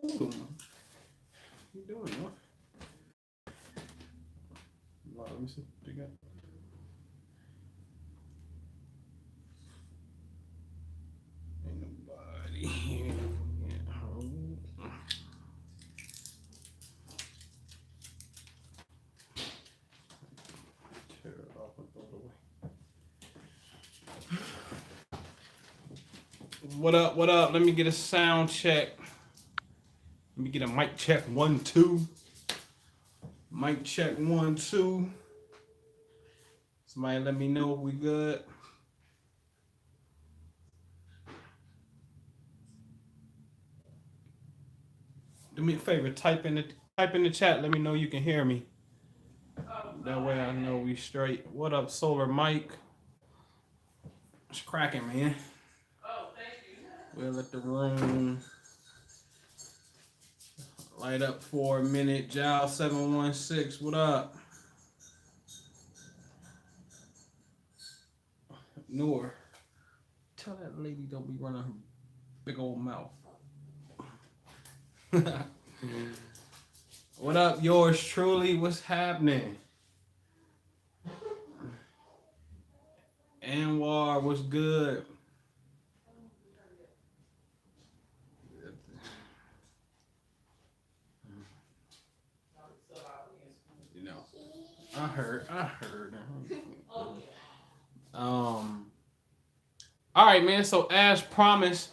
You doing, what? Let me see what you got. Ain't nobody here. Yeah. Tear it off and throw it away. What up? What up? Let me get a sound check. Let me get a mic check. 1, 2. Mic check 1, 2. Somebody let me know if we good. Do me a favor, type in the chat. Let me know you can hear me. That way I know we straight. What up, Solar Mike? It's cracking, man. Oh, thank you. We'll let the room light up for a minute. Jal 716, what up? Noor, tell that lady don't be running her big old mouth. What up, yours truly? What's happening? Anwar, what's good? You know, I heard. All right, man. So as promised,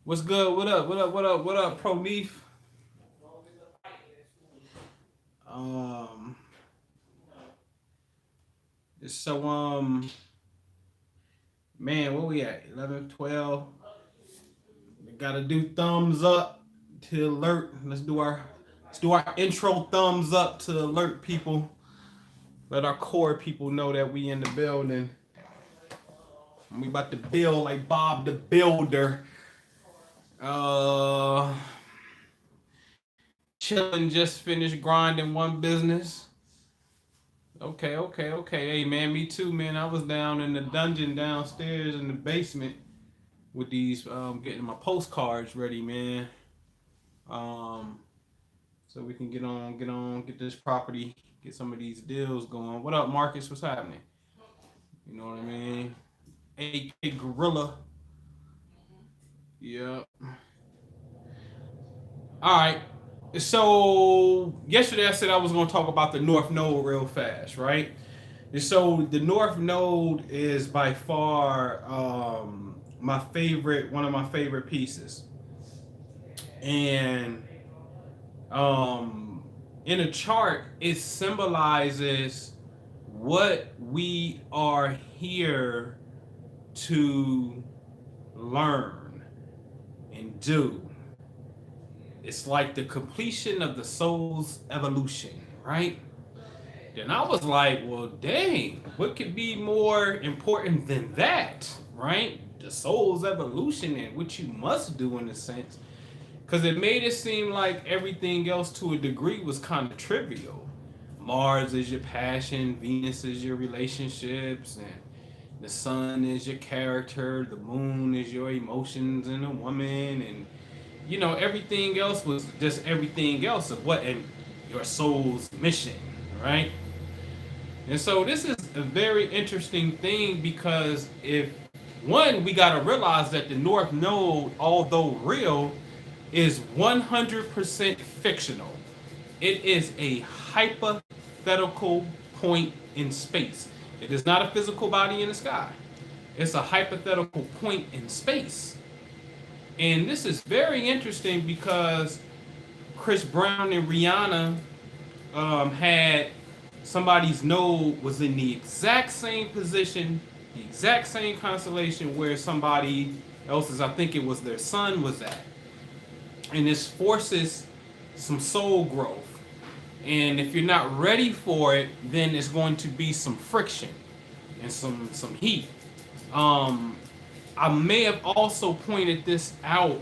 what's good? What up, Pro Leaf? So man, where we at? 11, 12. We gotta do thumbs up to alert. Let's do our intro thumbs up to alert people. Let our core people know that we in the building. We about to build like Bob the Builder. Chilling, just finished grinding one business. Okay. Hey, man, me too, man. I was down in the dungeon downstairs in the basement with these, getting my postcards ready, man. So we can get this property, get some of these deals going. What up, Marcus? What's happening? You know what I mean? AK Gorilla. Yep. All right. So yesterday I said I was going to talk about the North Node real fast, right? And so the North Node is by far one of my favorite pieces. And in a chart, it symbolizes what we are here to learn and do. It's like the completion of the soul's evolution, right? Then I was like, well, dang, what could be more important than that, right? The soul's evolution and what you must do in a sense. Because it made it seem like everything else to a degree was kind of trivial. Mars is your passion, Venus is your relationships, and the sun is your character, the moon is your emotions and a woman, and you know, everything else was just everything else of what and your soul's mission, right? And so this is a very interesting thing because we got to realize that the North Node, although real, is 100% fictional. It is a hypothetical point in space. It is not a physical body in the sky. It's a hypothetical point in space. And this is very interesting because Chris Brown and Rihanna had somebody's node was in the exact same position, the exact same constellation where somebody else's, I think it was their son, was at. And this forces some soul growth. And if you're not ready for it, then it's going to be some friction and some heat. I may have also pointed this out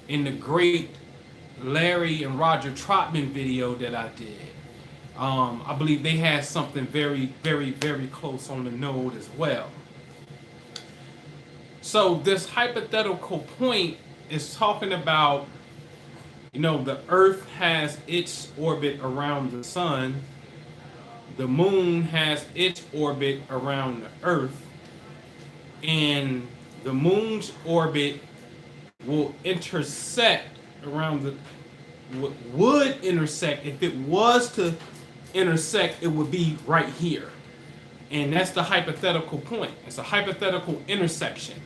in the great Larry and Roger Trotman video that I did. I believe they had something very, very, very close on the node as well. So this hypothetical point is talking about You know, the Earth has its orbit around the sun, the moon has its orbit around the Earth, and the moon's orbit will intersect around the would intersect. If it was to intersect, it would be right here. And that's the hypothetical point. It's a hypothetical intersection.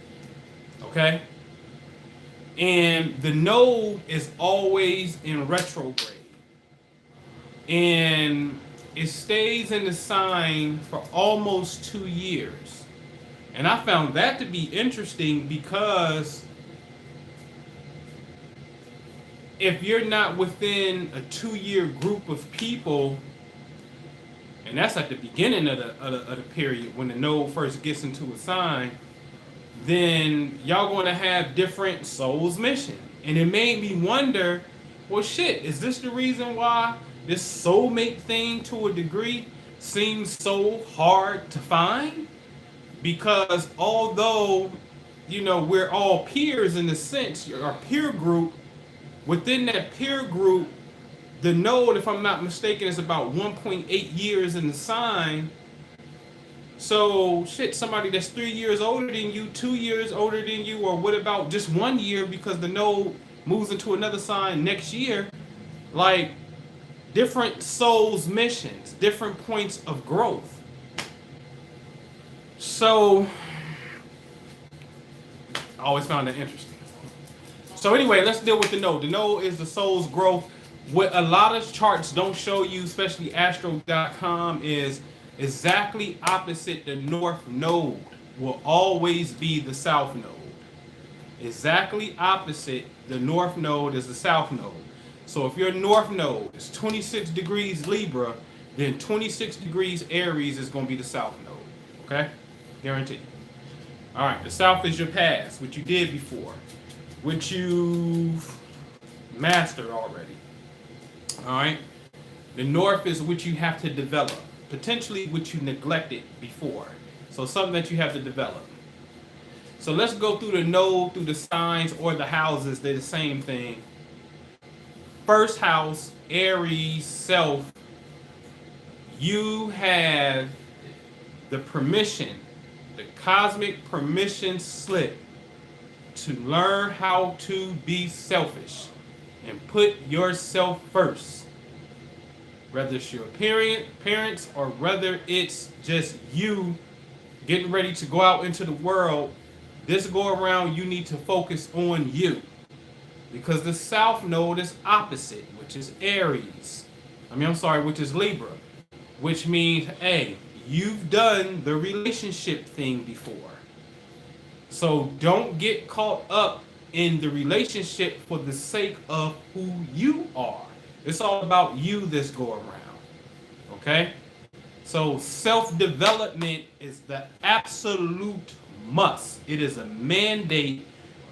Okay? And the node is always in retrograde. And it stays in the sign for almost 2 years. And I found that to be interesting because if you're not within a 2 year group of people, and that's at the beginning of the period when the node first gets into a sign, then y'all going to have different souls mission. And it made me wonder, well, shit, is this the reason why this soulmate thing to a degree seems so hard to find? Because although, you know, we're all peers in a sense, our peer group, within that peer group, the node, if I'm not mistaken, is about 1.8 years in the sign. So, shit, somebody that's 3 years older than you, 2 years older than you, or what about just 1 year because the node moves into another sign next year? Like, different souls missions, different points of growth. So, I always found that interesting. So anyway, let's deal with the node. The node is the soul's growth. What a lot of charts don't show you, especially astro.com, is exactly opposite the north node will always be the south node. Exactly opposite the north node is the south node. So if your north node is 26 degrees Libra, then 26 degrees Aries is going to be the south node. Okay? Guaranteed. All right, the south is your past, what you did before, which you've mastered already. All right? The north is what you have to develop, potentially what you neglected before. So something that you have to develop. So let's go through the node, through the signs or the houses. They're the same thing. First house, Aries, self. You have the permission, the cosmic permission slip to learn how to be selfish and put yourself first. Whether it's your parents or whether it's just you getting ready to go out into the world, this go around you need to focus on you. Because the south node is opposite, which is Aries. Which is Libra. Which means, hey, you've done the relationship thing before. So don't get caught up in the relationship for the sake of who you are. It's all about you this go around. Okay? So self-development is the absolute must. It is a mandate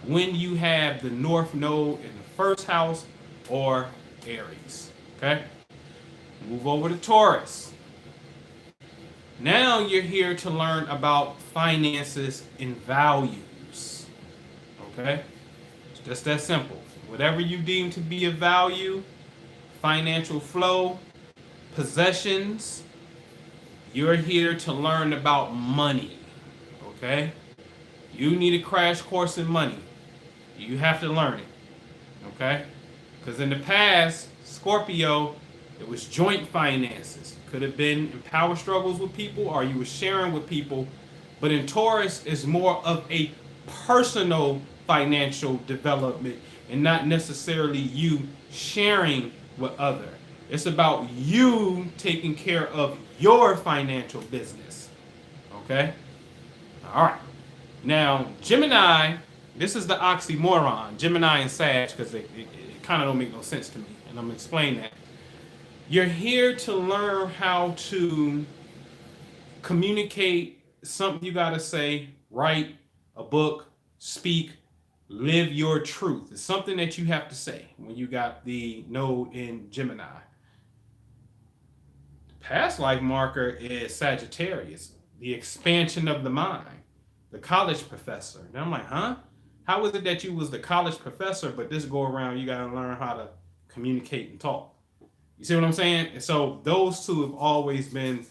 when you have the north node in the first house or Aries. Okay? Move over to Taurus. Now you're here to learn about finances and values. Okay? It's just that simple. Whatever you deem to be of value, financial flow, possessions, you're here to learn about money. Okay? You need a crash course in money. You have to learn it. Okay? Because in the past, Scorpio, it was joint finances. Could have been in power struggles with people or you were sharing with people. But in Taurus, it's more of a personal financial development and not necessarily you sharing with others. It's about you taking care of your financial business. Okay? All right. Now, Gemini, this is the oxymoron, Gemini and Sag, because it kind of don't make no sense to me, and I'm going to explain that. You're here to learn how to communicate something you got to say, write a book, speak, live your truth. It's something that you have to say when you got the node in Gemini. Past life marker is Sagittarius, the expansion of the mind, the college professor. And I'm like, huh? How is it that you was the college professor, but this go around you got to learn how to communicate and talk. You see what I'm saying? And so those two have always been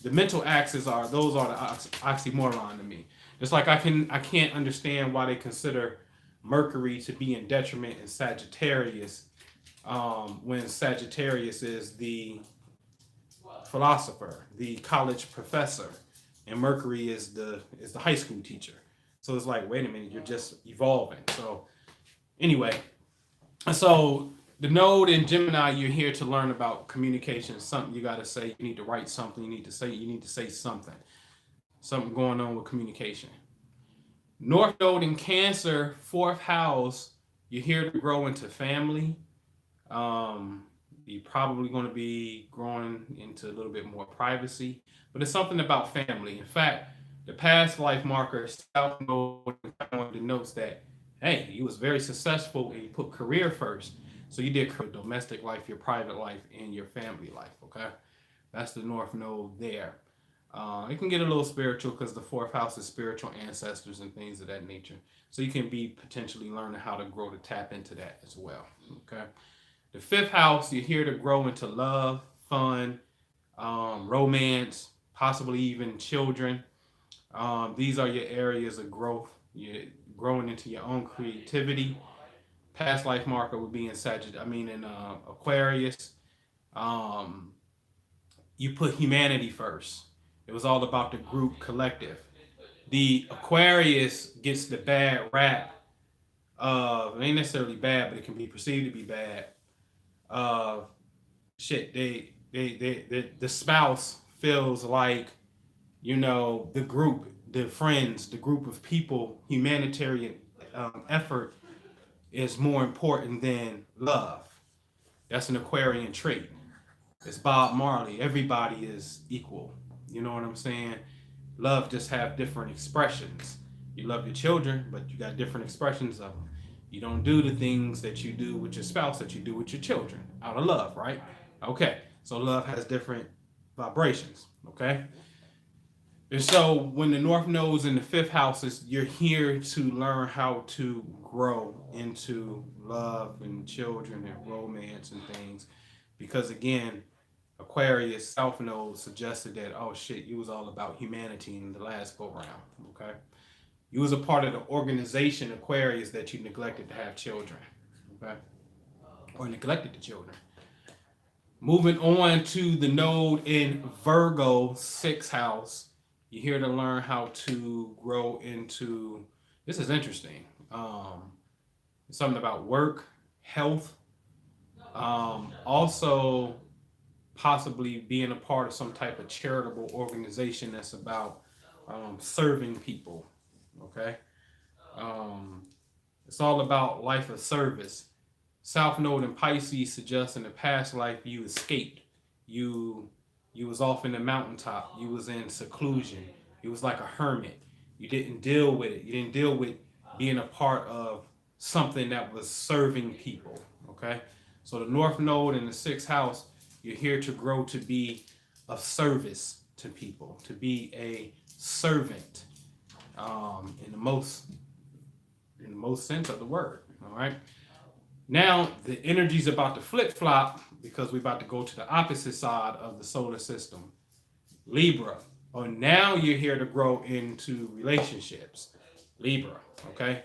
the mental axes are those are the oxymoron to me. It's like I can't understand why they consider Mercury to be in detriment in Sagittarius, when Sagittarius is the philosopher, the college professor, and Mercury is the high school teacher. So it's like, wait a minute, you're just evolving. So anyway, so the node in Gemini, you're here to learn about communication. Something you got to say. You need to write something. You need to say. You need to say something. Something going on with communication. North node in Cancer, fourth house. You're here to grow into family. Um, you're probably going to be growing into a little bit more privacy, but it's something about family. In fact, the past life marker South Node denotes that hey, you was very successful and you put career first. So you did domestic life, your private life, and your family life. Okay, that's the North Node there. It can get a little spiritual because the fourth house is spiritual ancestors and things of that nature. So you can be potentially learning how to grow to tap into that as well. Okay. The fifth house, you're here to grow into love, fun, romance, possibly even children. These are your areas of growth. You're growing into your own creativity. Past life marker would be in in Aquarius. Um, you put humanity first. It was all about the group collective. The Aquarius gets the bad rap. It ain't necessarily bad, but it can be perceived to be bad. Uh, shit, the spouse feels like the group, the friends, the group of people, humanitarian effort is more important than love. That's an Aquarian trait. It's Bob Marley. Everybody is equal. You know what I'm saying? Love just have different expressions. You love your children, but you got different expressions of them. You don't do the things that you do with your spouse that you do with your children out of love, right? Okay. So love has different vibrations. Okay. And so when the North Node's in the fifth house, is you're here to learn how to grow into love and children and romance and things. Because again, Aquarius South Node suggested that, oh shit, you was all about humanity in the last go round. Okay. You was a part of the organization Aquarius that you neglected to have children. Okay. Or neglected the children. Moving on to the node in Virgo, sixth house. You're here to learn how to grow into. This is interesting. Something about work, health, also possibly being a part of some type of charitable organization that's about serving people. Okay, um, it's all about life of service. South Node in Pisces suggests in the past life you escaped. You you was off in the mountaintop. You was in seclusion. You was like a hermit. You didn't deal with it. You didn't deal with being a part of something that was serving people. Okay? So the North Node in the sixth house, you're here to grow to be of service to people, to be a servant, in the most sense of the word. All right. Now the energy's about to flip flop because we're about to go to the opposite side of the solar system, Libra. Oh, now you're here to grow into relationships, Libra. Okay,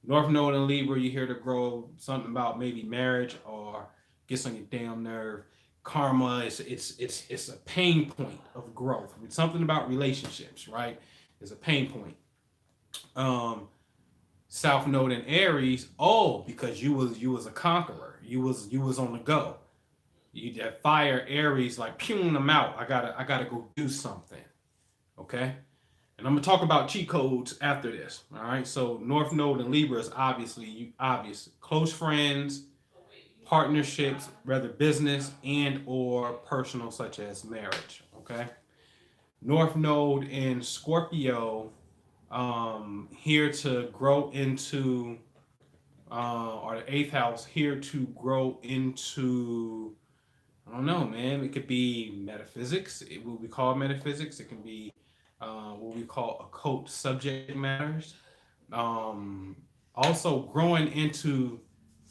North Node in Libra, you're here to grow something about maybe marriage or gets on your damn nerve. Karma is it's a pain point of growth. It's something about relationships, right? It's a pain point. Um, South Node in Aries. Oh, because you was a conqueror. You was on the go. You that fire Aries like pewing them out. I gotta go do something. Okay. And I'm gonna talk about cheat codes after this. All right. So North Node and Libra is obvious. Close friends, partnerships, whether business and or personal, such as marriage. Okay. North Node in Scorpio, here to grow into, or the eighth house, here to grow into, I don't know, man. It could be metaphysics, what we call metaphysics. It can be what we call occult subject matters. Also, growing into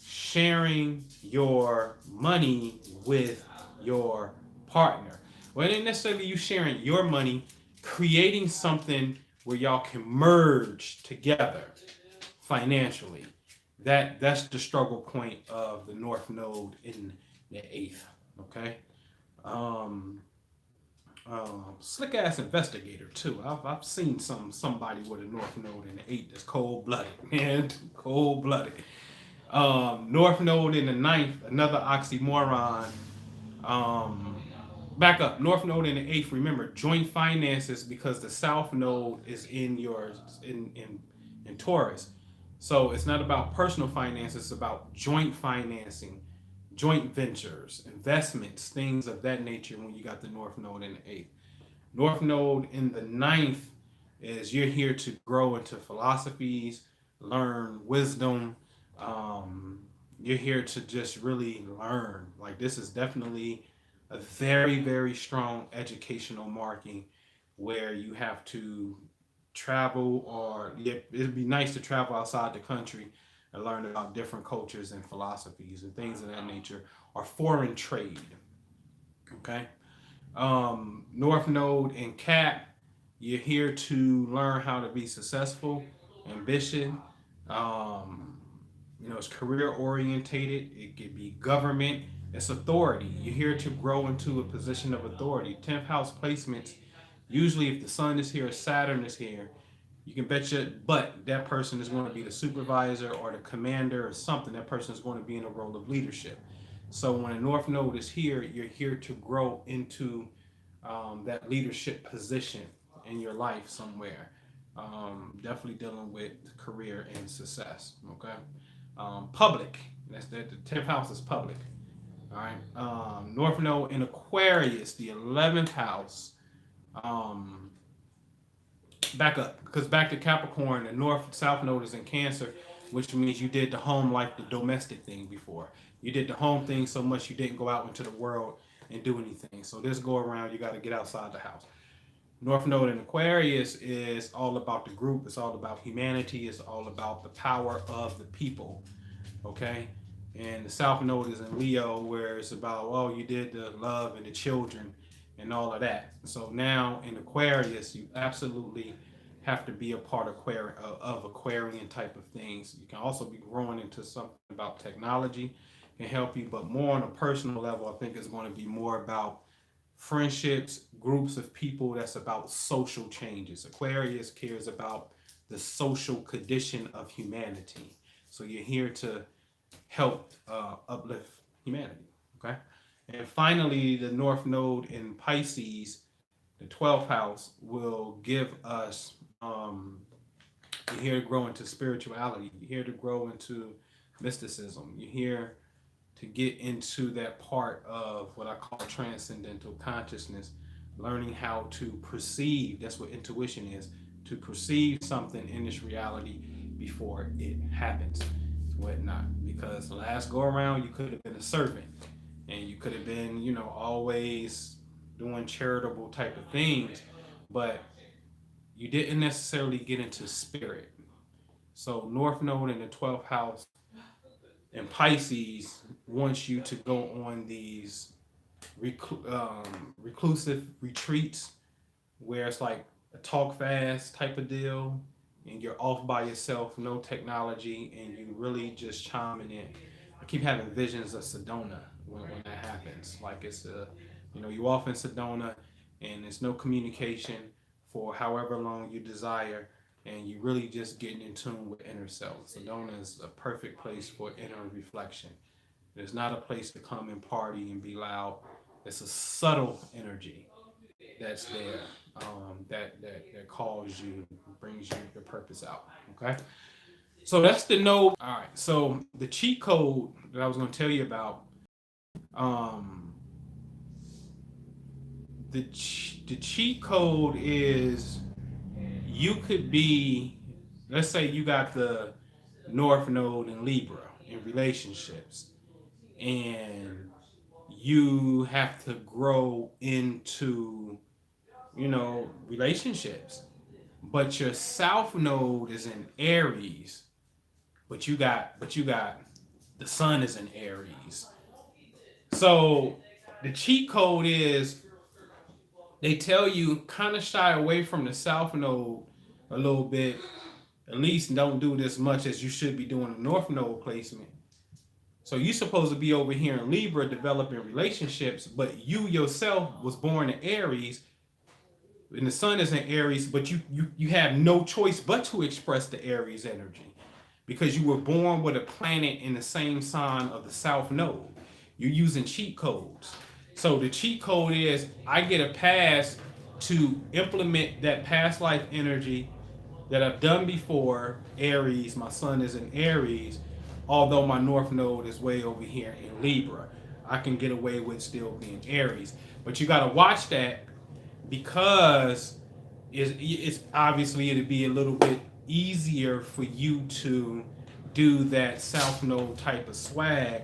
sharing your money with your partner. Well, it ain't necessarily you sharing your money, creating something where y'all can merge together financially. That's the struggle point of the North Node in the eighth. Okay. Um, Slick ass investigator too. I've seen somebody with a North Node in the eighth that's cold blooded, man, cold blooded. North Node in the ninth, another oxymoron. Um, Back up, North Node in the eighth. Remember, joint finances because the South Node is in your in Taurus. So it's not about personal finance, it's about joint financing, joint ventures, investments, things of that nature when you got the North Node in the eighth. North Node in the ninth is you're here to grow into philosophies, learn wisdom. Um, you're here to just really learn. Like this is definitely a very, very strong educational marking where you have to travel or yeah, it'd be nice to travel outside the country and learn about different cultures and philosophies and things of that nature or foreign trade. Okay. North Node and Cap, you're here to learn how to be successful, ambitious. Um, it's career orientated. It could be government. It's authority. You're here to grow into a position of authority. 10th house placements. Usually, if the sun is here, Saturn is here. You can bet your butt that person is going to be the supervisor or the commander or something. That person is going to be in a role of leadership. So when a North Node is here, you're here to grow into that leadership position in your life somewhere. Definitely dealing with career and success. Okay. Public. That's that. The 10th house is public. All right. North Node in Aquarius, the 11th house. Um, Back up because back to Capricorn, the North South Node is in Cancer, which means you did the home like the domestic thing before. You did the home thing so much you didn't go out into the world and do anything. So this go around, you got to get outside the house. North Node in Aquarius is all about the group. It's all about humanity. It's all about the power of the people. Okay. And the South Node is in Leo, where it's about, oh, you did the love and the children and all of that. So now in Aquarius, you absolutely have to be a part of Aquarian type of things. You can also be growing into something about technology can help you, but more on a personal level, I think it's going to be more about friendships, groups of people. That's about social changes. Aquarius cares about the social condition of humanity. So you're here to help uplift humanity. Okay. And finally, the North Node in Pisces, the 12th house, will give us you're here to grow into spirituality. You're here to grow into mysticism. You're here to get into that part of what I call transcendental consciousness, learning how to perceive. That's what intuition is, to perceive something in this reality before it happens, whatnot. Because the last go around, you could have been a servant and you could have been, always doing charitable type of things, but you didn't necessarily get into spirit. So North Node in the 12th house and Pisces wants you to go on these reclusive retreats where it's like a talk fast type of deal and you're off by yourself, no technology, and you really just chiming in. I keep having visions of Sedona when that happens. Like it's you off in Sedona and there's no communication for however long you desire, and you really just getting in tune with inner self. Sedona is a perfect place for inner reflection. It's not a place to come and party and be loud. It's a subtle energy that's there, that calls you, brings you your purpose out. Okay, so that's the node. All right, so the cheat code that I was going to tell you about, um, the cheat code is you could be, let's say you got the North Node in Libra in relationships, and you have to grow into relationships, but your South Node is in Aries, but you got the sun is in Aries. So the cheat code is they tell you kind of shy away from the south node a little bit. At least don't do this much as you should be doing a north node placement. So you're supposed to be over here in Libra developing relationships, but you yourself was born in Aries, and the sun is in Aries, but you have no choice but to express the Aries energy because you were born with a planet in the same sign of the south node. You're using cheat codes. So the cheat code is I get a pass to implement that past life energy that I've done before. Aries, my sun is in Aries, although my north node is way over here in Libra. I can get away with still being Aries. But you got to watch that because it's obviously it'd be a little bit easier for you to do that south node type of swag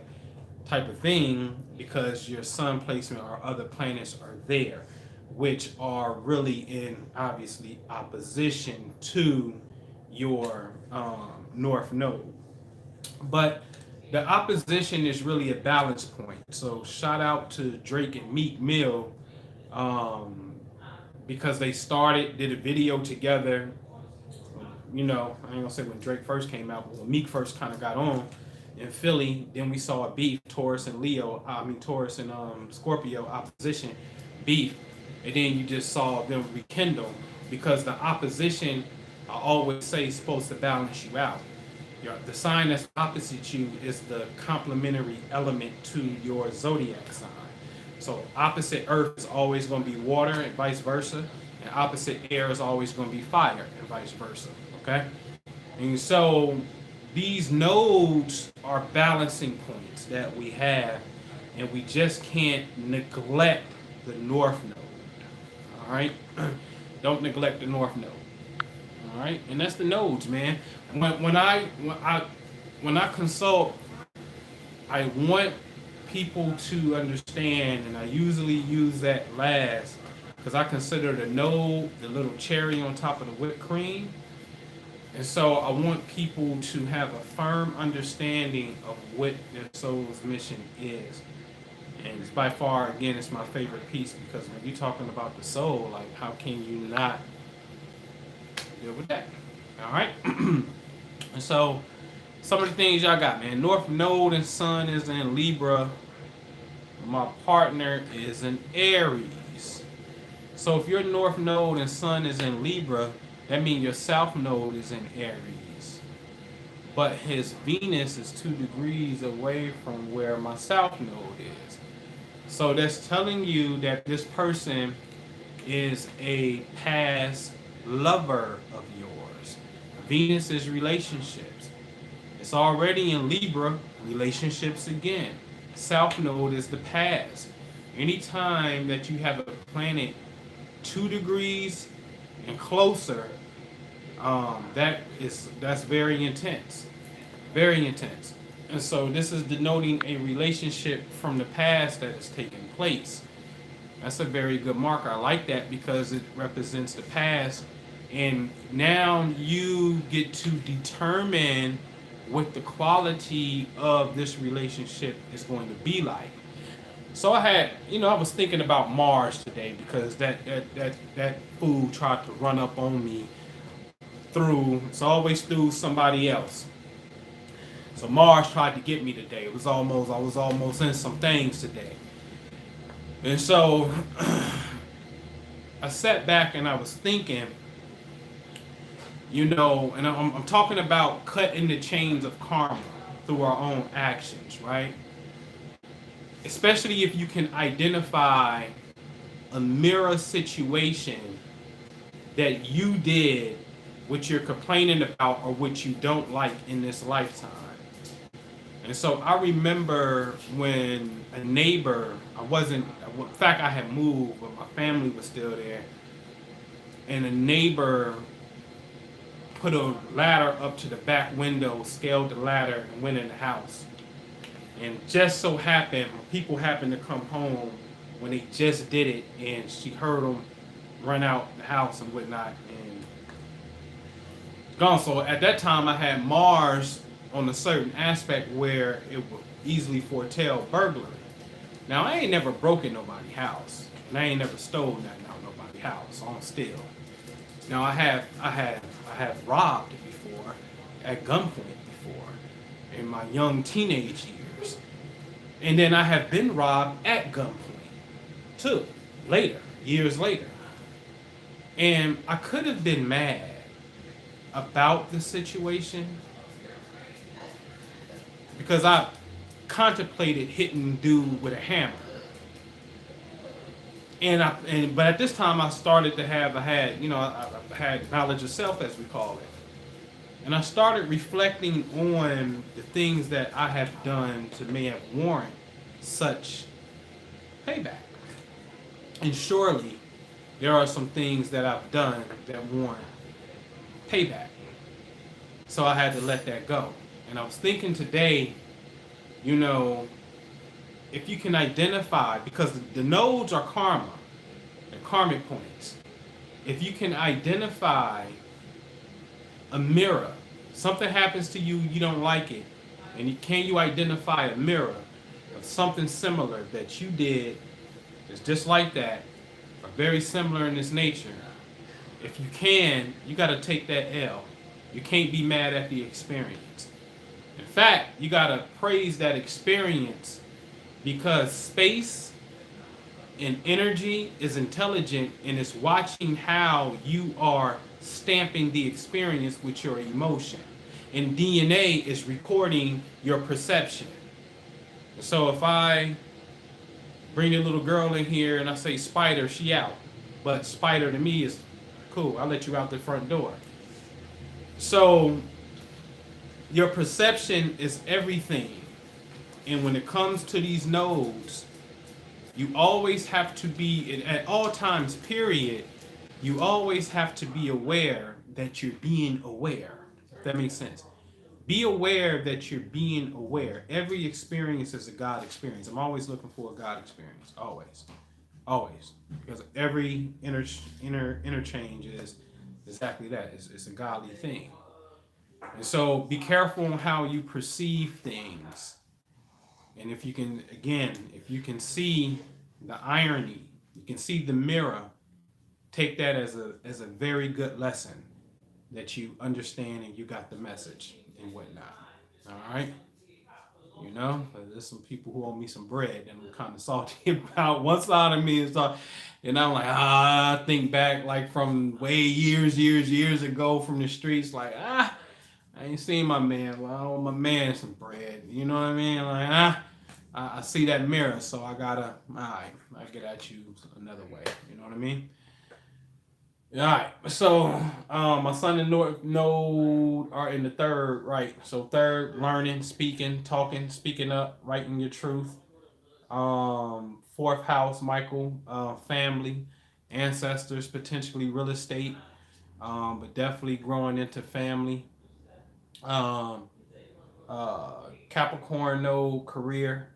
type of thing because your sun placement or other planets are there, which are really in obviously opposition to your north node. But the opposition is really a balance point. So shout out to Drake and Meek Mill, because they did a video together. You know, I ain't gonna say when Drake first came out, but when Meek first kind of got on in Philly, then we saw a beef, Taurus and Scorpio opposition beef, and then you just saw them rekindle because the opposition, I always say, is supposed to balance you out. The sign that's opposite you is the complementary element to your zodiac sign. So opposite earth is always going to be water and vice versa, and opposite air is always going to be fire and vice versa. Okay? And so these nodes are balancing points that we have, and we just can't neglect the north node. All right? Don't neglect the north node. All right? And that's the nodes, man. When I consult, I want people to understand, and I usually use that last because I consider the node the little cherry on top of the whipped cream. And so I want people to have a firm understanding of what their soul's mission is. And it's by far, again, it's my favorite piece because when you're talking about the soul, like how can you not deal with that? All right? And so some of the things y'all got, man. North Node and Sun is in Libra. My partner is in Aries. So if your North Node and Sun is in Libra, that means your South Node is in Aries. But his Venus is 2 degrees away from where my South Node is. So that's telling you that this person is a past lover of yours. Venus is relationships. It's already in Libra, relationships again. South Node is the past. Anytime that you have a planet 2 degrees and closer, that's very intense. Very intense. And so this is denoting a relationship from the past that has taken place. That's a very good marker. I like that because it represents the past. And now you get to determine what the quality of this relationship is going to be like. So I was thinking about Mars today because that fool tried to run up on me it's always through somebody else. So Mars tried to get me today. I was almost in some things today. And so I sat back and I was thinking, and I'm talking about cutting the chains of karma through our own actions, right? Especially if you can identify a mirror situation that you did, what you're complaining about or what you don't like in this lifetime. And so I remember when a neighbor, in fact, I had moved, but my family was still there. And a neighbor put a ladder up to the back window, scaled the ladder, and went in the house. And just so happened, people happened to come home when they just did it, and she heard them run out the house and whatnot, and gone. So at that time, I had Mars on a certain aspect where it would easily foretell burglary. Now I ain't never broken nobody's house, and I ain't never stole nothing out of nobody's house on still. Now I have robbed before, at gunpoint before, in my young teenage years, and then I have been robbed at gunpoint too, later, years later, and I could have been mad about the situation because I contemplated hitting dude with a hammer. But at this time I started to have I had knowledge of self, as we call it, and I started reflecting on the things that I have done to may have warrant such payback. And surely there are some things that I've done that warrant payback. So I had to let that go. And I was thinking today, you know, if you can identify, because the nodes are karma, they're karmic points. If you can identify a mirror, something happens to you, you don't like it, and can you identify a mirror of something similar that you did that's just like that, or very similar in its nature? If you can, you got to take that L. You can't be mad at the experience. In fact, you got to praise that experience, because space and energy is intelligent and it's watching how you are stamping the experience with your emotion. And DNA is recording your perception. So if I bring a little girl in here and I say spider, she out. But spider to me is cool. I'll let you out the front door. So your perception is everything. And when it comes to these nodes, you always have to be, at all times, period, you always have to be aware that you're being aware. If that makes sense. Be aware that you're being aware. Every experience is a God experience. I'm always looking for a God experience. Always. Always. Because every interchange is exactly that. It's a godly thing. And so be careful on how you perceive things. And if you can, again, if you can see the irony, you can see the mirror, take that as a very good lesson that you understand and you got the message and whatnot. All right. You know, there's some people who owe me some bread and I'm kind of salty about. One side of me is and I'm like, I think back like from way years ago from the streets, like, I ain't seen my man. Well, I owe my man some bread. You know what I mean? Like, I see that mirror, so I gotta, all right, I get at you another way. You know what I mean? All right. So, my son and North Node are in the third, right? So third, learning, speaking, talking, speaking up, writing your truth. Fourth house, Michael, family, ancestors, potentially real estate, but definitely growing into family. Um, Capricorn node, career,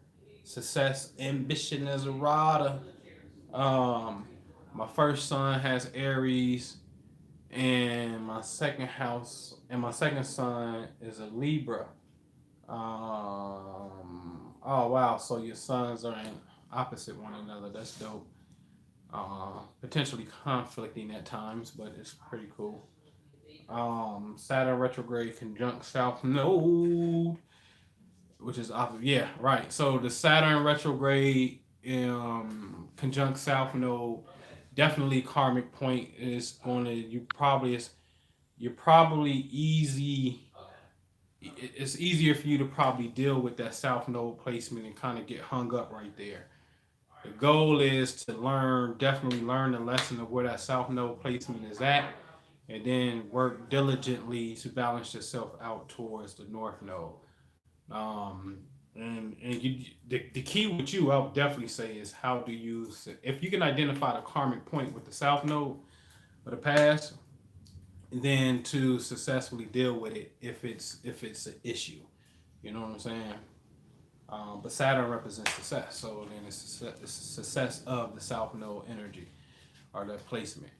success, ambition as a rider. Um, my first son has Aries, and my second son is a Libra. Oh wow, so your sons are in opposite one another. That's dope. Potentially conflicting at times, but it's pretty cool. Saturn retrograde conjunct South Node, which is opposite. Yeah, right. So the Saturn retrograde conjunct South Node, definitely karmic point is going to you're probably easy. It's easier for you to probably deal with that South Node placement and kind of get hung up right there. The goal is to definitely learn the lesson of where that South Node placement is at, and then work diligently to balance yourself out towards the North Node. The key with you, I would definitely say, is how to use it. If you can identify the karmic point with the South Node of the past, then to successfully deal with it if it's an issue. You know what I'm saying? But Saturn represents success, so then it's the success of the South Node energy or that placement.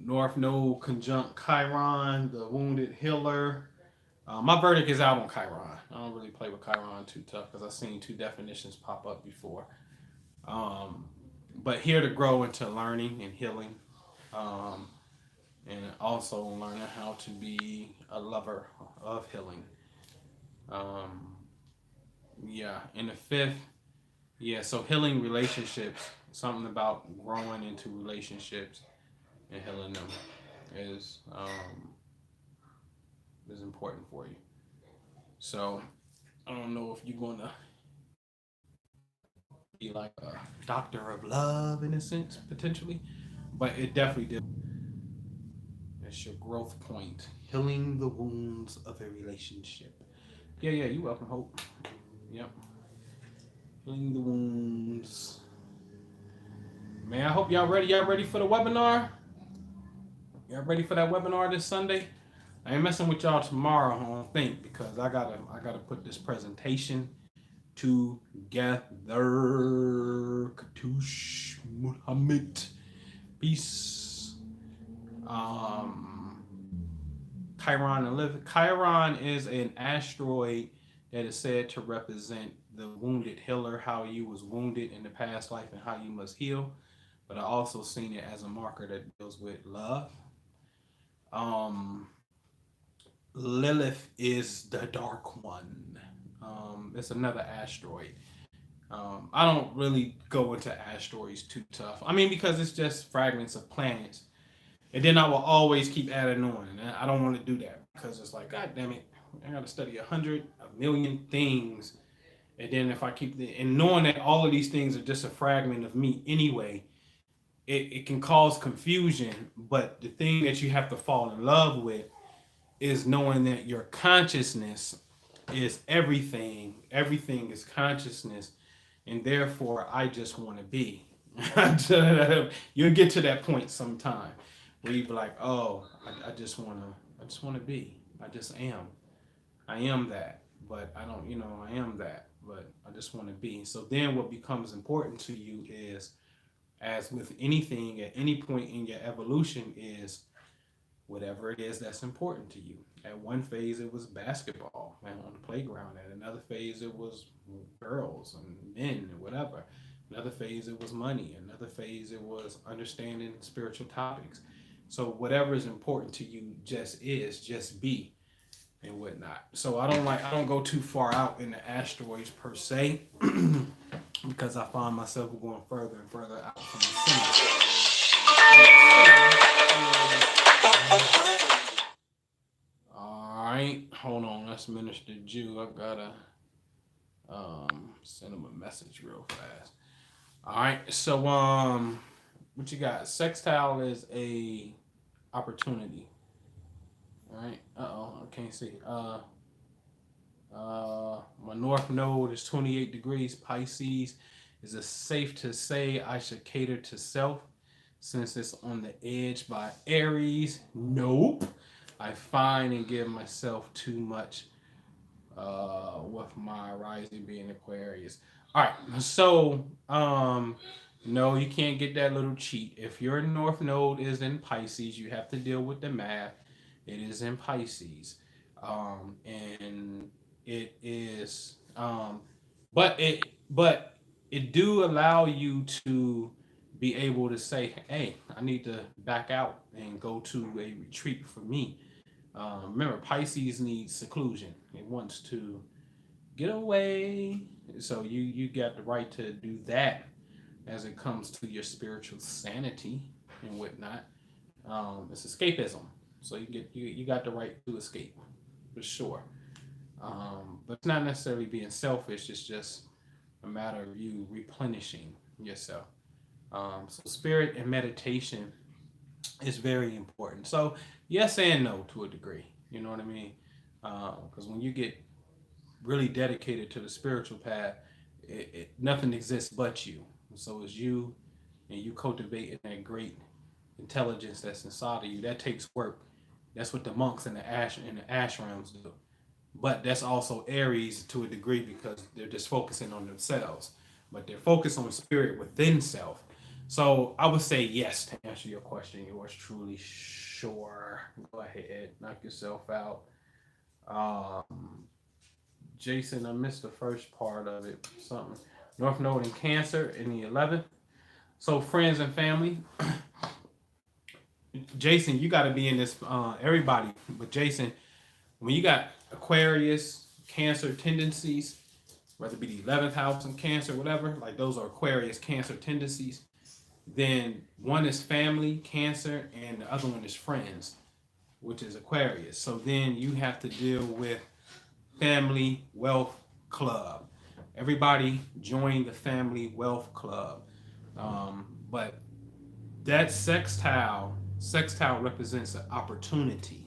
North Node conjunct Chiron, the wounded healer. My verdict is out on Chiron. I don't really play with Chiron too tough because I've seen two definitions pop up before. Um, but here to grow into learning and healing, um, and also learning how to be a lover of healing. Um, yeah, and the fifth, yeah, so healing relationships, something about growing into relationships and healing them is is important for you. So I don't know if you're gonna be like a doctor of love in a sense potentially, but it definitely did. It's your growth point, healing the wounds of a relationship. Yeah, yeah, you welcome, Hope. Yep, healing the wounds. Man, I hope y'all ready. Y'all ready for the webinar? Y'all ready for that webinar this Sunday? I ain't messing with y'all tomorrow, I don't think, because I gotta put this presentation together. Katush Muhammad. Peace. Um Chiron and live. Chiron is an asteroid that is said to represent the wounded healer, how you was wounded in the past life and how you must heal. But I also seen it as a marker that deals with love. Um, Lilith is the dark one. It's another asteroid. I don't really go into asteroids too tough. I mean, because it's just fragments of planets, and then I will always keep adding on. And I don't want to do that because it's like, God damn it, I got to study a million things, and then if I keep and knowing that all of these things are just a fragment of me anyway, it can cause confusion. But the thing that you have to fall in love with is knowing that your consciousness is everything. Everything is consciousness, and therefore I just want to be. You'll get to that point sometime where you be like, oh, I just want to be. I just am. I am that, but I don't, I am that, but I just want to be. So then what becomes important to you is, as with anything at any point in your evolution, is whatever it is that's important to you. At one phase, it was basketball and on the playground. At another phase, it was girls and men and whatever. Another phase, it was money. Another phase, it was understanding spiritual topics. So whatever is important to you just be and whatnot. So I don't go too far out in the asteroids per se, because I find myself going further and further out from the center. All right, hold on. Let's Minister Jew. I've gotta send him a message real fast. All right, so what you got? Sextile is a opportunity. All right. I can't see. My north node is 28 degrees Pisces. Is it safe to say I should cater to self since it's on the edge by Aries? Nope. I find and give myself too much with my rising being Aquarius. All right, so no, you can't get that little cheat. If your north node is in Pisces, you have to deal with the math. It is in Pisces, and it is, but it do allow you to be able to say, hey, I need to back out and go to a retreat for me. Remember, Pisces needs seclusion. It wants to get away. So you got the right to do that as it comes to your spiritual sanity and whatnot. It's escapism. So you got the right to escape for sure. But it's not necessarily being selfish. It's just a matter of you replenishing yourself. So spirit and meditation is very important. So yes and no to a degree. You know what I mean? Because when you get really dedicated to the spiritual path, nothing exists but you. So it's you, and you cultivating that great intelligence that's inside of you. That takes work. That's what the monks and the ashrams do. But that's also Aries to a degree because they're just focusing on themselves. But they're focused on spirit within self. So I would say yes to answer your question. Yours truly, sure. Go ahead, knock yourself out. Jason, I missed the first part of it. Something. North Node in Cancer in the 11th. So friends and family, Jason, you got to be in this. Everybody, but Jason, when you got Aquarius, Cancer tendencies, whether it be the 11th house in Cancer, whatever, like those are Aquarius, Cancer tendencies. Then one is family, Cancer, and the other one is friends, which is Aquarius. So then you have to deal with family wealth club. Everybody join the family wealth club. But that sextile represents an opportunity.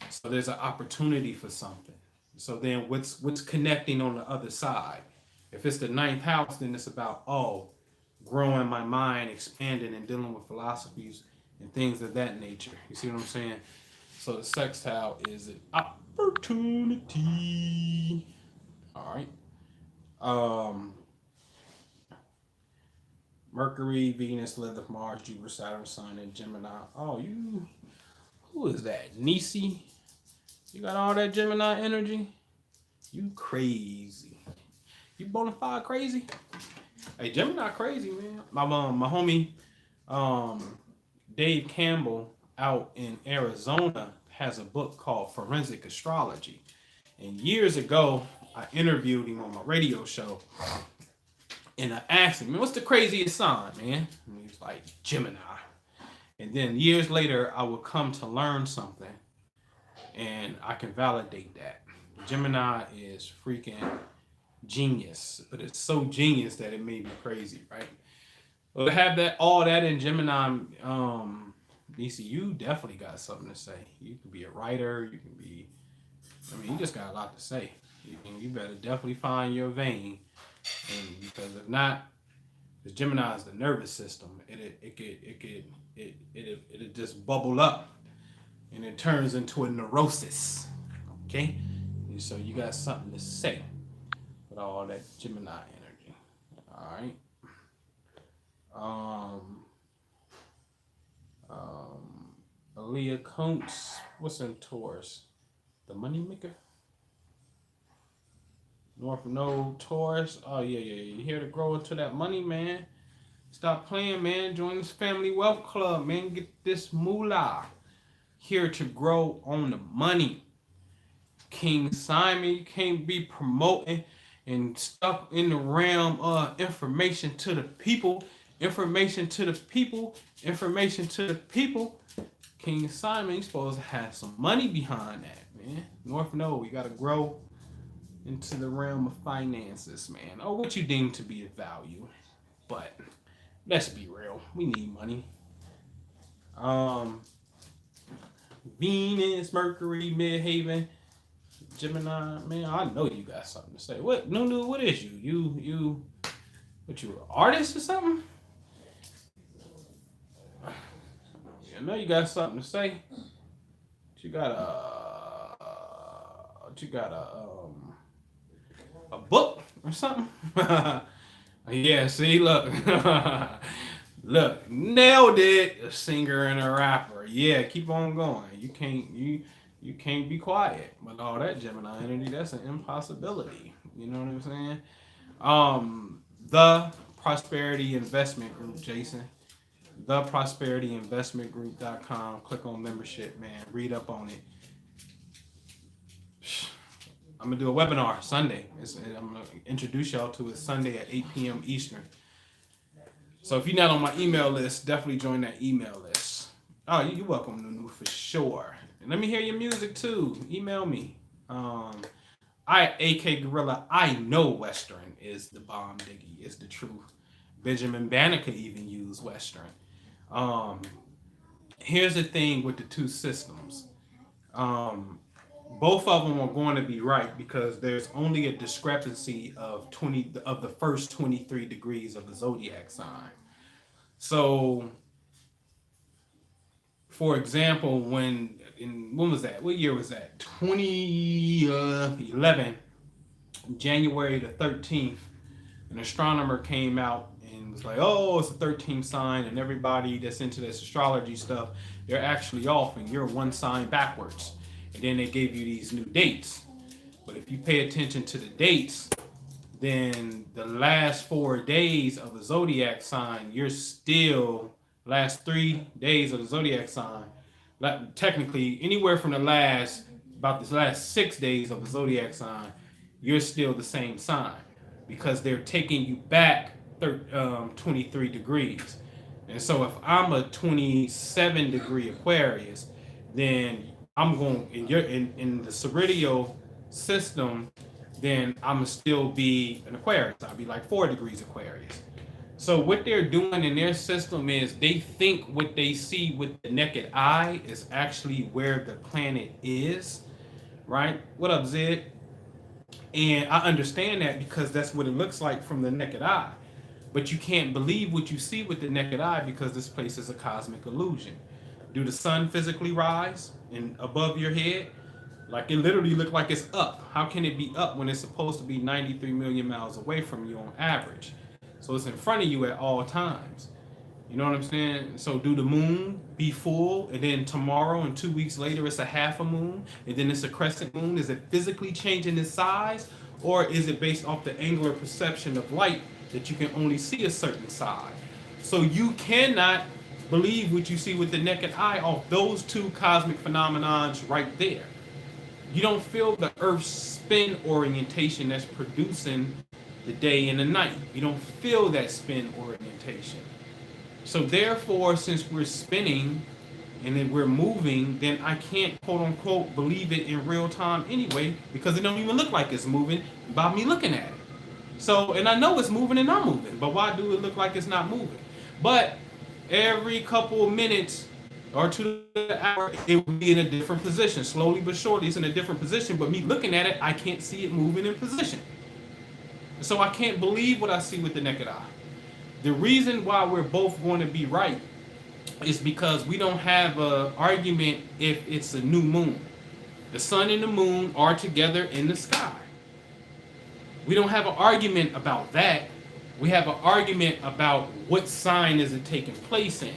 So there's an opportunity for something. So then what's connecting on the other side? If it's the ninth house, then it's about growing my mind, expanding and dealing with philosophies and things of that nature. You see what I'm saying? So the sextile is an opportunity. All right. Mercury, Venus, Lilith, Mars, Jupiter, Saturn, Sun, and Gemini. Oh, who is that? Nisi? You got all that Gemini energy? You crazy. You bona fide crazy? Hey, Gemini crazy, man. My homie, Dave Campbell out in Arizona has a book called Forensic Astrology. And years ago, I interviewed him on my radio show. And I asked him, man, what's the craziest sign, man? And he was like, Gemini. And then years later, I would come to learn something. And I can validate that. Gemini is freaking genius. But it's so genius that it made me crazy, right? Well, to have all that in Gemini, DC, you definitely got something to say. You can be a writer. You can be, you just got a lot to say. You better definitely find your vein. And because if not, because Gemini is the nervous system, it just bubble up and it turns into a neurosis. Okay? And so you got something to say with all that Gemini energy. Alright. Aaliyah Kuntz, what's in Taurus? The money maker? North Node, Taurus. Oh, yeah. You're here to grow into that money, man. Stop playing, man. Join this family wealth club, man. Get this moolah. Here to grow on the money. King Simon, you can't be promoting and stuff in the realm of information to the people. Information to the people. King Simon, you're supposed to have some money behind that, man. North Node, you got to grow into the realm of finances, man. Or what you deem to be of value. But let's be real. We need money. Venus, Mercury, Midhaven, Gemini, man, I know you got something to say. What, Nunu, what is you? You an artist or something? I know you got something to say. You got a book or something? Yeah, see, look. Look, nailed it. A singer and a rapper. Yeah, keep on going. You can't be quiet. But all that Gemini energy, that's an impossibility. You know what I'm saying? The Prosperity Investment Group, Jason. TheProsperityInvestmentGroup.com. Click on membership, man. Read up on it. I'm going to do a webinar Sunday. I'm going to introduce y'all to it Sunday at 8 p.m. Eastern. So if you're not on my email list, definitely join that email list. Oh, you're welcome, Nunu, for sure. And let me hear your music, too. Email me. AK Gorilla, I know Western is the bomb diggy. It's the truth. Benjamin Banneker even used Western. Here's the thing with the two systems. Both of them are going to be right because there's only a discrepancy of the first 23 degrees of the zodiac sign. So, for example, when was that? What year was that? 2011, January the 13th, an astronomer came out and was like, oh, it's the 13th sign, and everybody that's into this astrology stuff, they're actually off, and you're one sign backwards. And then they gave you these new dates. But if you pay attention to the dates, then the last 4 days of the zodiac sign, you're still last 3 days of the zodiac sign. Technically, anywhere from the last about the last 6 days of the zodiac sign, you're still the same sign because they're taking you back 23 degrees. And so if I'm a 27 degree Aquarius, then I'm going in the sidereal system, then I'm gonna still be an Aquarius. I'll be like 4 degrees Aquarius. So what they're doing in their system is they think what they see with the naked eye is actually where the planet is, right? What up, Zed? And I understand that because that's what it looks like from the naked eye. But you can't believe what you see with the naked eye because this place is a cosmic illusion. Do the sun physically rise and above your head? Like it literally looked like it's up. How can it be up when it's supposed to be 93 million miles away from you on average? So it's in front of you at all times. You know what I'm saying? So do the moon be full and then tomorrow and 2 weeks later it's a half a moon and then it's a crescent moon? Is it physically changing its size or is it based off the angular perception of light that you can only see a certain side? So you cannot believe what you see with the naked eye off those two cosmic phenomenons right there. You don't feel the Earth's spin orientation that's producing the day and the night. You don't feel that spin orientation. So therefore, since we're spinning and then we're moving, then I can't quote unquote believe it in real time anyway, because it don't even look like it's moving by me looking at it. So, and I know it's moving and I'm moving, but why do it look like it's not moving? But every couple of minutes or to the hour, it will be in a different position. Slowly but surely, it's in a different position, but me looking at it, I can't see it moving in position. So I can't believe what I see with the naked eye. The reason why we're both going to be right is because we don't have an argument if it's a new moon. The sun and the moon are together in the sky. We don't have an argument about that. We have an argument about what sign is it taking place in.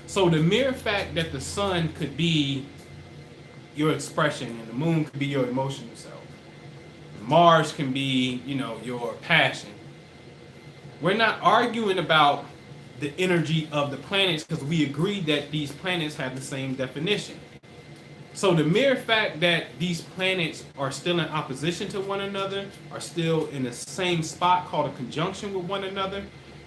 So the mere fact that the sun could be your expression and the moon could be your emotional self, Mars can be, your passion. We're not arguing about the energy of the planets because we agreed that these planets have the same definition. So the mere fact that these planets are still in opposition to one another, are still in the same spot called a conjunction with one another,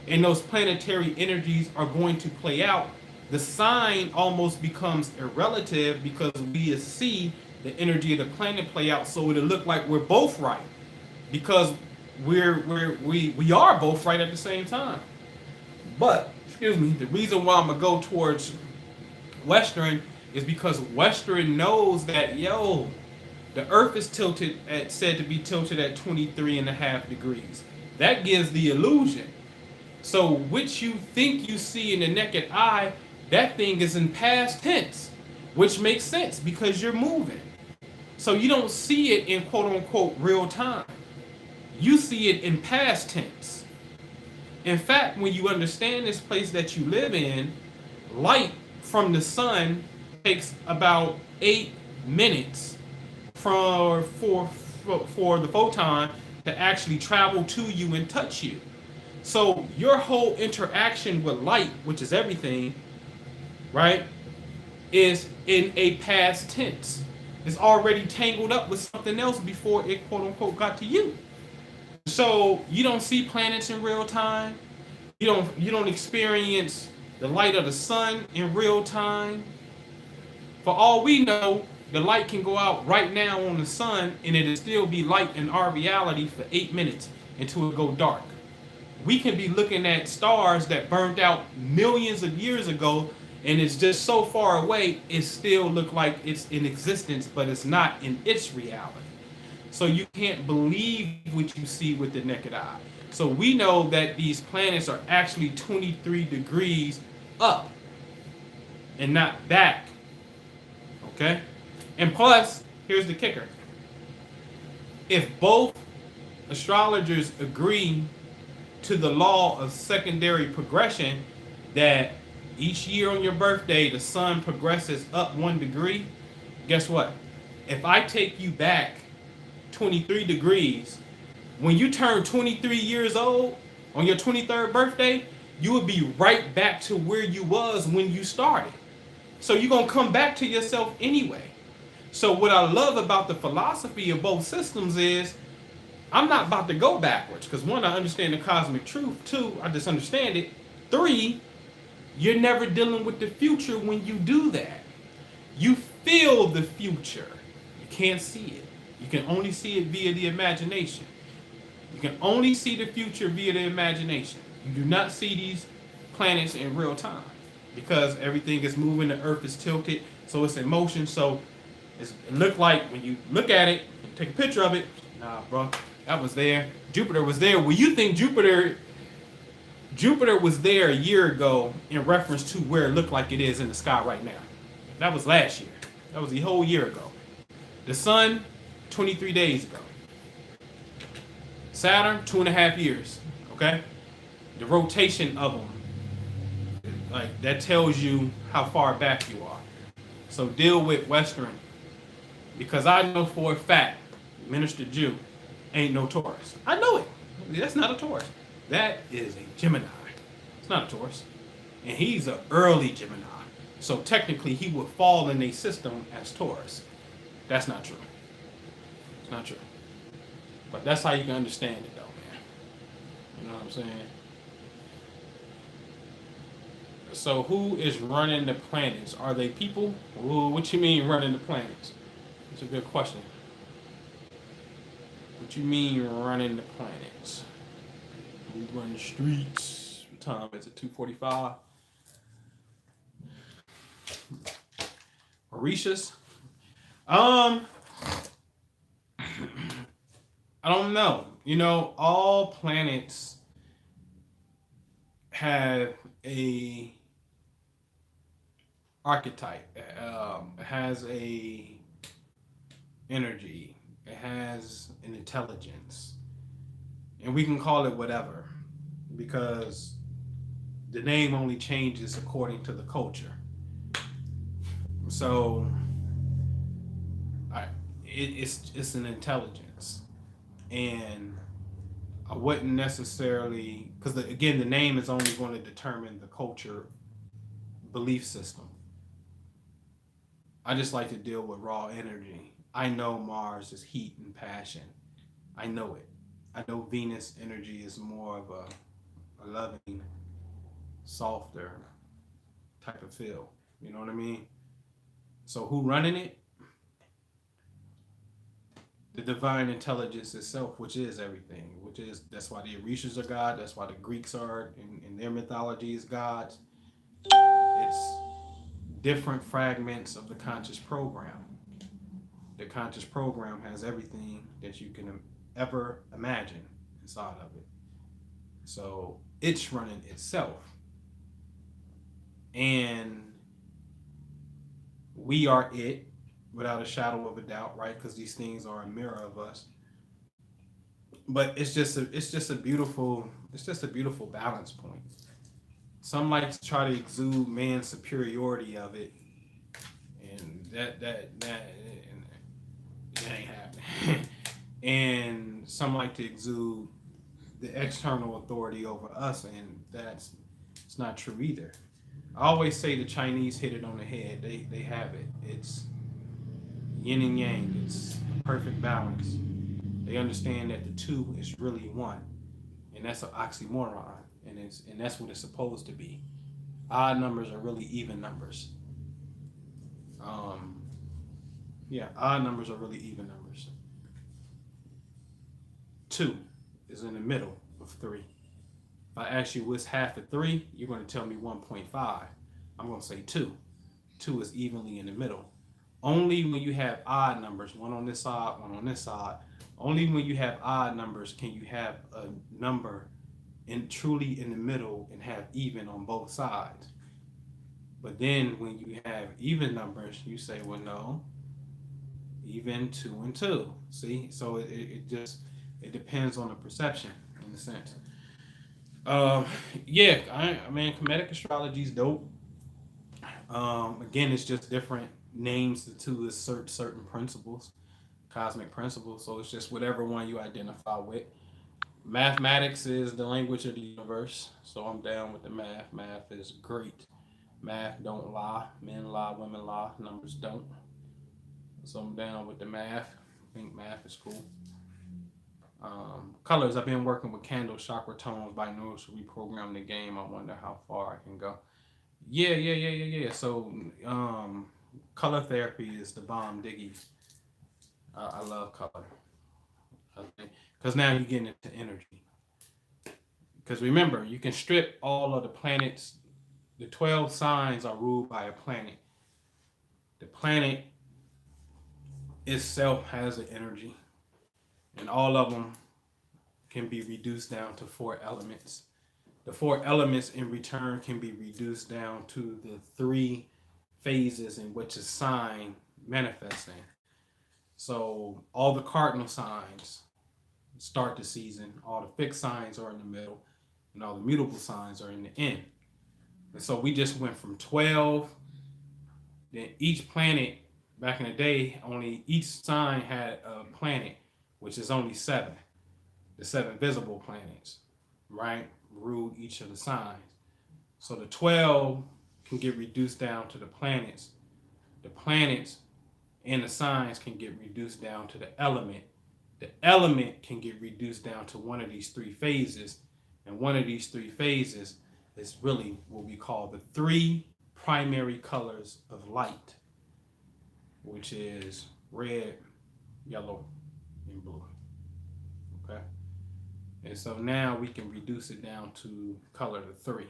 and those planetary energies are going to play out, the sign almost becomes irrelative because we see the energy of the planet play out, so it'll look like we're both right because we are both right at the same time. But the reason why I'm gonna go towards Western is because Western knows that the Earth is said to be tilted at 23.5 degrees. That gives the illusion. So which you think you see in the naked eye, that thing is in past tense, which makes sense because you're moving. So you don't see it in quote unquote real time. You see it in past tense. In fact, when you understand this place that you live in, light from the sun takes about 8 minutes for the photon to actually travel to you and touch you. So your whole interaction with light, which is everything, right, is in a past tense. It's already tangled up with something else before it quote unquote got to you. So you don't see planets in real time. You don't experience the light of the sun in real time. For all we know, the light can go out right now on the sun and it'll still be light in our reality for 8 minutes until it go dark. We can be looking at stars that burned out millions of years ago and it's just so far away, it still look like it's in existence, but it's not in its reality. So you can't believe what you see with the naked eye. So we know that these planets are actually 23 degrees up and not back. Okay? And plus, here's the kicker. If both astrologers agree to the law of secondary progression, that each year on your birthday, the sun progresses up 1 degree, guess what? If I take you back 23 degrees, when you turn 23 years old on your 23rd birthday, you would be right back to where you was when you started. So you're going to come back to yourself anyway. So what I love about the philosophy of both systems is I'm not about to go backwards because one, I understand the cosmic truth. Two, I just understand it. Three, you're never dealing with the future when you do that. You feel the future. You can't see it. You can only see it via the imagination. You can only see the future via the imagination. You do not see these planets in real time because everything is moving, the earth is tilted, so it's in motion. So it looked like when you look at it, take a picture of it, nah, bro, that was there. Jupiter was there. Well, you think Jupiter was there a year ago in reference to where it looked like it is in the sky right now. That was last year. That was the whole year ago. The sun, 23 days ago. Saturn, 2.5 years. Okay? The rotation of them, like, that tells you how far back you are. So deal with Western. Because I know for a fact, Minister Jew ain't no Taurus. I know it. That's not a Taurus. That is a Gemini. It's not a Taurus. And he's an early Gemini. So technically he would fall in a system as Taurus. That's not true. It's not true. But that's how you can understand it though, man. You know what I'm saying? So who is running the planets? Are they people? Ooh, what you mean running the planets? It's a good question. What you mean running the planets? We run the streets. What time is it? 2:45. Mauritius? I don't know. You know, all planets have a archetype. It has a energy. It has an intelligence. And we can call it whatever because the name only changes according to the culture. So it's an intelligence. And I wouldn't necessarily, because again, the name is only going to determine the culture belief system. I just like to deal with raw energy. I know Mars is heat and passion. I know it. I know Venus energy is more of a loving, softer type of feel. You know what I mean? So who running it? The divine intelligence itself, which is everything, that's why the Orishas are God, that's why the Greeks are in their mythology is gods. It's different fragments of the conscious program. The conscious program has everything that you can ever imagine inside of it. So it's running itself. And we are it without a shadow of a doubt, right? Because these things are a mirror of us. But it's just a beautiful balance point. Some like to try to exude man's superiority of it, and that ain't happening. And some like to exude the external authority over us, and it's not true either. I always say the Chinese hit it on the head. They have it. It's yin and yang. It's a perfect balance. They understand that the two is really one, and that's an oxymoron, and that's what it's supposed to be. Odd numbers are really even numbers. Odd numbers are really even numbers. 2 is in the middle of 3. If I ask you what's half of 3, you're going to tell me 1.5. I'm going to say 2. 2 is evenly in the middle. Only when you have odd numbers, one on this side, one on this side, only when you have odd numbers can you have a number truly in the middle and have even on both sides. But then when you have even numbers, you say, well, no, even 2 and 2. See? So it depends on the perception in a sense. I mean, Kemetic astrology is dope. Again, it's just different names to assert certain principles, cosmic principles. So it's just whatever one you identify with. Mathematics is the language of the universe, so I'm down with the math. Math is great. Math don't lie. Men lie, women lie, numbers don't. So I'm down with the math. I think math is cool. Colors, I've been working with candle chakra tones by neural to reprogram the game. I wonder how far I can go. Yeah. So, color therapy is the bomb diggy. I love color. Because now you're getting into energy. Because remember, you can strip all of the planets. The 12 signs are ruled by a planet. The planet itself has an energy, and all of them can be reduced down to four elements. The four elements in return can be reduced down to the three phases in which a sign manifests in. So all the cardinal signs start the season, all the fixed signs are in the middle, and all the mutable signs are in the end. And so we just went from 12, then each planet back in the day, only each sign had a planet, which is only seven. The seven visible planets, right? Ruled each of the signs. So the 12 can get reduced down to the planets. The planets and the signs can get reduced down to the element. The element can get reduced down to one of these three phases. And one of these three phases is really what we call the three primary colors of light, which is red, yellow, and blue. Okay? And so now we can reduce it down to color to three.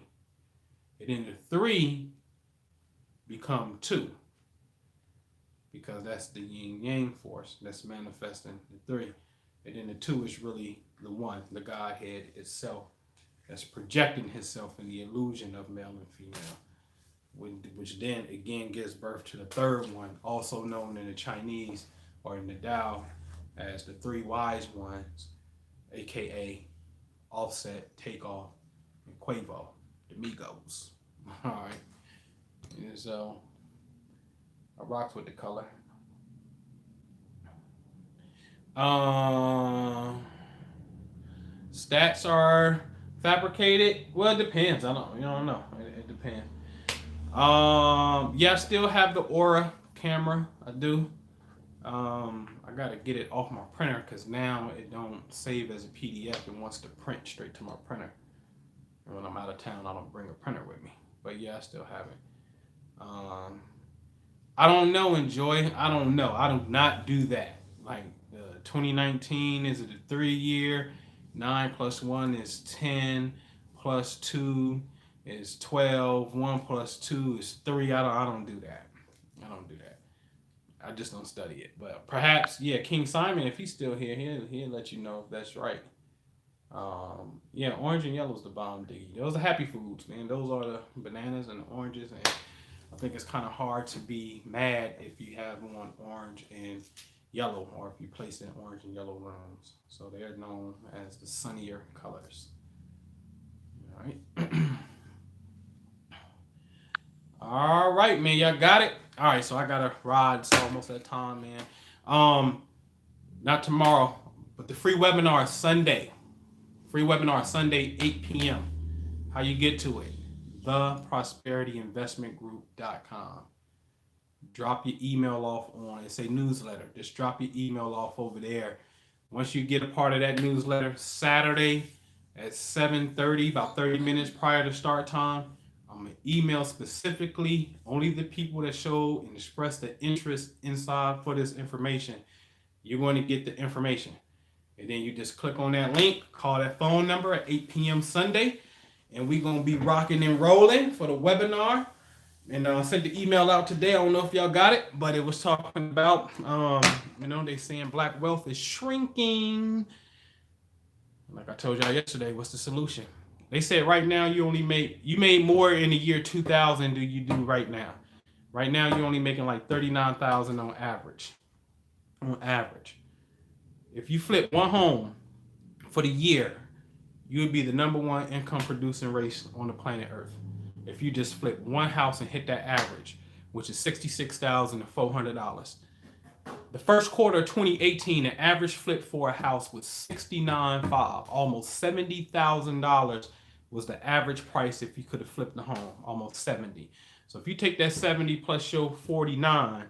And then the three become two, because that's the yin yang force that's manifesting the three. And then the two is really the one, the Godhead itself, that's projecting himself in the illusion of male and female, which then again gives birth to the third one, also known in the Chinese or in the Tao as the three wise ones, aka Offset, Takeoff, and Quavo, the Migos. All right. And so I rocked with the color. Stats are fabricated. Well, it depends. I don't know. It depends. Yeah, I still have the Aura camera. I do. I gotta get it off my printer because now it don't save as a PDF. It wants to print straight to my printer. And when I'm out of town, I don't bring a printer with me. But yeah, I still have it. I don't know, Enjoy. I don't know. I do not do that. Like 2019, is it a 3-year? 9 plus 1 is 10, plus 2 is 12. 1 plus 2 is 3. I don't do that. I don't do that. I just don't study it. But perhaps, yeah, King Simon, if he's still here, he'll let you know if that's right. Yeah, orange and yellow is the bomb diggy. Those are happy foods, man. Those are the bananas and the oranges. And I think it's kind of hard to be mad if you have one orange and yellow, or if you place it in orange and yellow rooms. So they're known as the sunnier colors. All right. All right, man. Y'all got it? All right, so I got to ride. It's almost that time, man. Not tomorrow, but the free webinar is Sunday. Free webinar Sunday, 8 p.m. How you get to it? theprosperityinvestmentgroup.com. Drop your email off on, it's a newsletter. Just drop your email off over there. Once you get a part of that newsletter, Saturday at 7:30, about 30 minutes prior to start time, I'm going to email specifically only the people that show and express the interest inside for this information. You're going to get the information. And then you just click on that link, call that phone number at 8 p.m. Sunday, and we're going to be rocking and rolling for the webinar. And I sent the email out today. I don't know if y'all got it, but it was talking about, they saying black wealth is shrinking. Like I told y'all yesterday, what's the solution? They said right now you made more in the year 2000 than you do right now. Right now you're only making like 39,000 on average. On average. If you flip one home for the year, you would be the number one income producing race on the planet Earth. If you just flip one house and hit that average. which is $66,400. The first quarter of 2018, the average flip for a house was 69.5, almost $70,000 was the average price if you could have flipped the home, almost 70. So if you take that 70 plus your 49,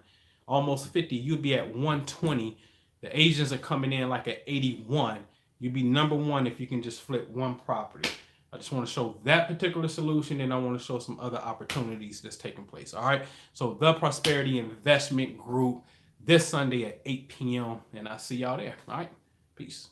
almost 50, you'd be at 120. The Asians are coming in like at 81. You'd be number one if you can just flip one property. I just want to show that particular solution, and I want to show some other opportunities that's taking place. All right. So the Prosperity Investment Group this Sunday at 8 p.m. And I'll see y'all there. All right. Peace.